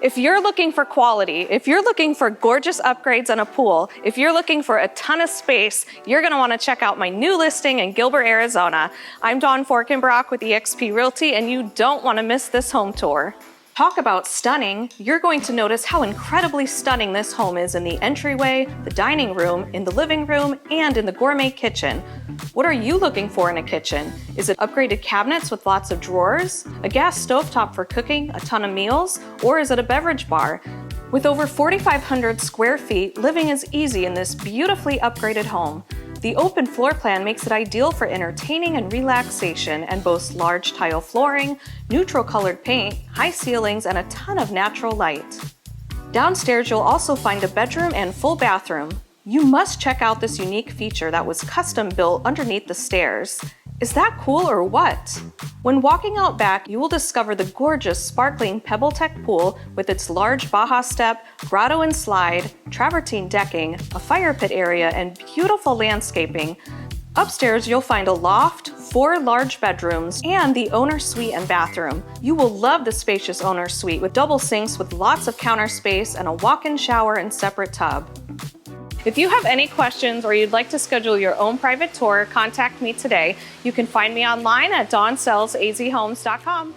If you're looking for quality, if you're looking for gorgeous upgrades and a pool, if you're looking for a ton of space, you're gonna wanna check out my new listing in Gilbert, Arizona. I'm Dawn Forkenbrock with eXp Realty, and you don't wanna miss this home tour. Talk about stunning. You're going to notice how incredibly stunning this home is in the entryway, the dining room, in the living room, and in the gourmet kitchen. What are you looking for in a kitchen? Is it upgraded cabinets with lots of drawers, a gas stovetop for cooking a ton of meals, or is it a beverage bar? With over 4,500 square feet, living is easy in this beautifully upgraded home. The open floor plan makes it ideal for entertaining and relaxation and boasts large tile flooring, neutral colored paint, high ceilings, and a ton of natural light. Downstairs, you'll also find a bedroom and full bathroom. You must check out this unique feature that was custom built underneath the stairs. Is that cool or what? When walking out back, you will discover the gorgeous sparkling PebbleTech pool with its large Baja step, grotto and slide, travertine decking, a fire pit area, and beautiful landscaping. Upstairs, you'll find a loft, 4 large bedrooms, and the owner suite and bathroom. You will love the spacious owner suite with double sinks with lots of counter space and a walk-in shower and separate tub. If you have any questions or you'd like to schedule your own private tour, contact me today. You can find me online at dawnsellsazhomes.com.